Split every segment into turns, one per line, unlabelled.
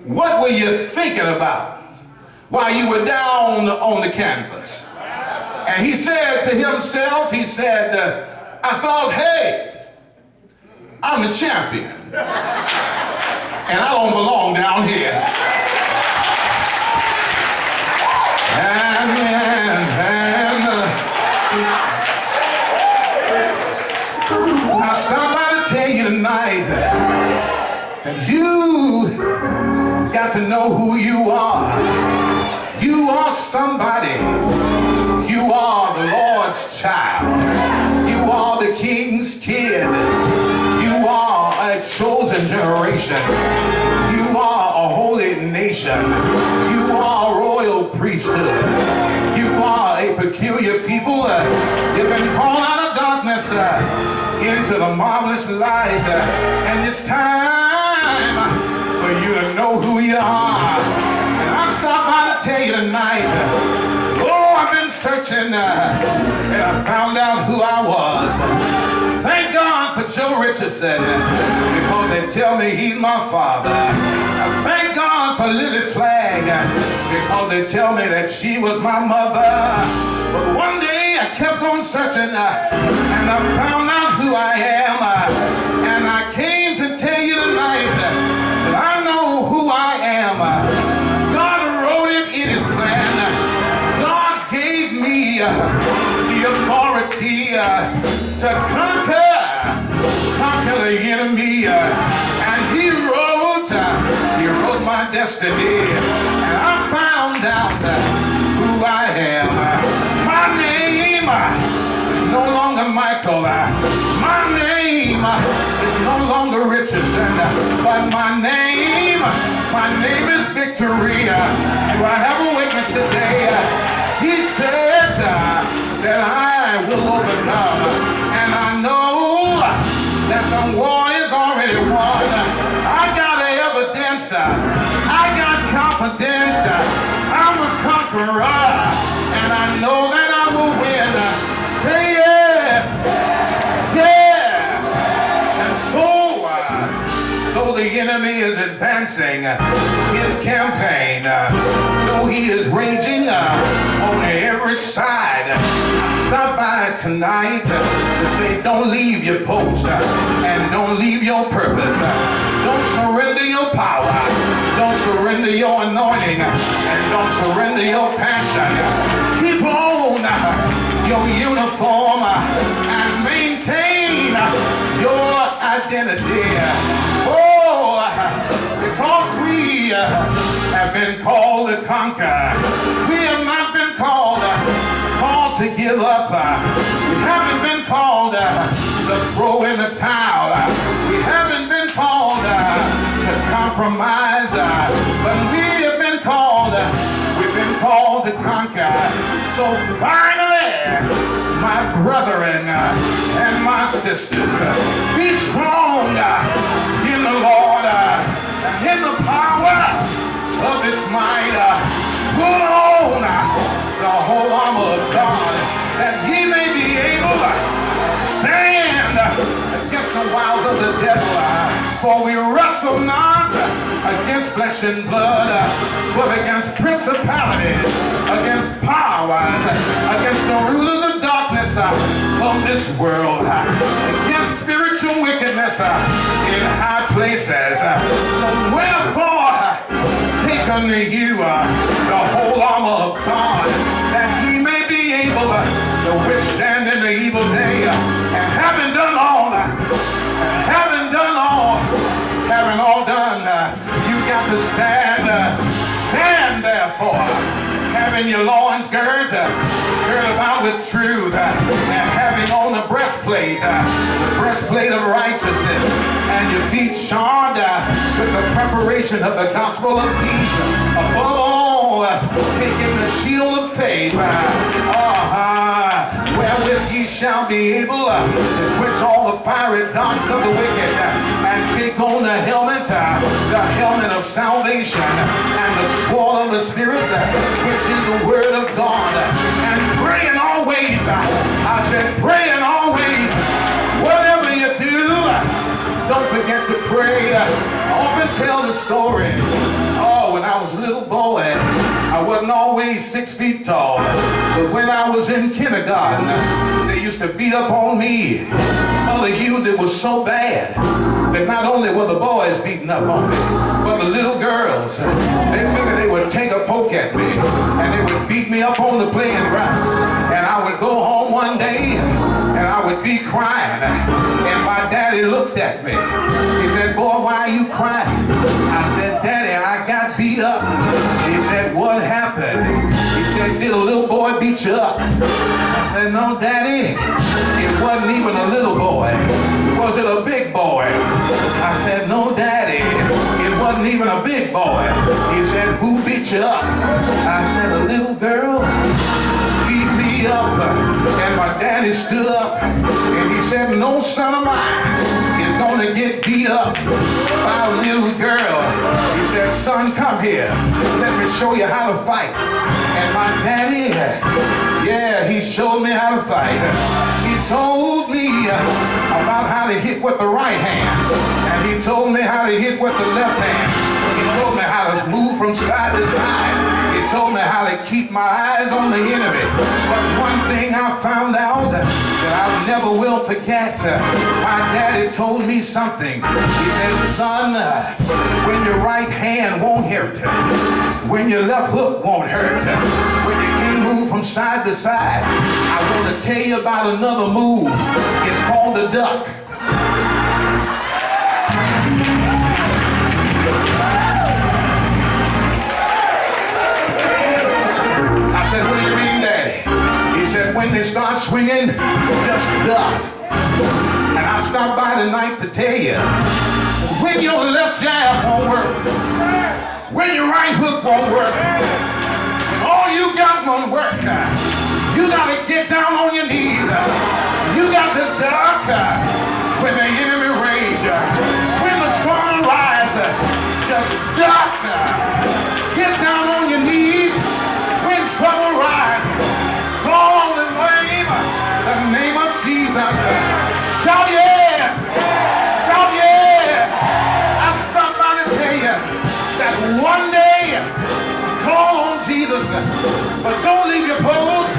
What were you thinking about while you were down on the canvas? And he said to himself, he said, I thought, hey, I'm the champion. And I don't belong down here. I stopped by to tell you tonight that you got to know who you are. You are somebody. You are the Lord's child. You are the King's kid. You are a chosen generation. You are a holy nation. You are a royal priesthood. You are a peculiar people. You've been called out of darkness into the marvelous light. And it's time for you to know who you are. And I stopped by to tell you tonight, I've been searching and I found out who I was. Thank God for Joe Richardson, because they tell me he's my father. Thank God for Lily Flagg, because they tell me that she was my mother. But one day I kept on searching and I found out who I am. And I came to tell you tonight that I know who I am. God wrote it in his plan. The authority to conquer the enemy, and he wrote my destiny, and I found out who I am. My name is no longer Micheal. My name is no longer Richardson, but my name is Victory. Do I have a witness today? He said that I will overcome, and I know that the war is already won. I got evidence, I got confidence, I'm a conqueror, and I know that I will win. Say yeah, yeah. And so, though the enemy is advancing his campaign, though he is raging on every side, I stopped by tonight to say, don't leave your post and don't leave your purpose. Don't surrender your power. Don't surrender your anointing, and don't surrender your passion. Keep on your uniform and maintain your identity. Oh, because we have been called to conquer. We have not been called to give up. We haven't been called to throw in the towel. We haven't been called to compromise, but we have been called. We've been called to conquer. So finally, my brethren and my sisters, be strong in the Lord and in the power of his might. Put on the whole armor of God, that ye may be able to stand against the wiles of the devil. For we wrestle not against flesh and blood, but against principalities, against powers, against the rulers of darkness of this world, against spiritual wickedness in high places. So wherefore, take unto you the whole armor of God, that ye may be able to withstand in the evil day, and having done all done, you got to stand therefore, having your loins girded about with truth, and having on the breastplate of righteousness, and your feet shod with the preparation of the gospel of peace. Above all, taking the shield of faith, wherewith ye shall be able to quench all the fiery darts of the wicked, and take on the helmet of salvation, and the sword of the Spirit, which is the word of God, and praying always. I said, praying always. Whatever you do, don't forget to pray. I often tell the story always 6 feet tall. But when I was in kindergarten, they used to beat up on me. Mother Hughes, it was so bad that not only were the boys beating up on me, but the little girls, they figured they would take a poke at me and they would beat me up on the playing ground. And I would go home one day and I would be crying. And my daddy looked at me. He said, "Boy, why are you crying?" I said, "Daddy, I got beat up." He said, "What happened?" He said, "Did a little boy beat you up?" I said, "No, Daddy, it wasn't even a little boy. Was it a big boy?" I said, "No, Daddy, it wasn't even a big boy." He said, "Who beat you up?" I said, "A little girl beat me up." And my daddy stood up and he said, "No son of mine is gonna get beat up by a little girl." He said, "Son, come here. Let me show you how to fight." And my daddy, yeah, he showed me how to fight. He told me about how to hit with the right hand. And he told me how to hit with the left hand. He told me how to move from side to side. He told me how to keep my eyes on the enemy. But one thing I found out that I never will forget, my daddy told me something. He said, "Son, when your right hand won't hurt, when your left hook won't hurt, when you can't move from side to side, I want to tell you about another move. It's called a duck." I said, "What do you mean, Daddy?" He said, "When they start swinging, just duck." And I stopped by tonight to tell you, when your left jab won't work, when your right hook won't work, when all you got won't work, you got to get down on your knees. You got to duck when the enemy rage. When the storm rises, just duck. Get down on your knees. When trouble rises, call on the name of Jesus. Shout yeah! Shout yeah! I stopped by to tell you that one day, call on Jesus. But don't leave your post,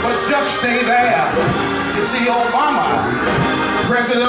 but just stay there. You see, Obama, President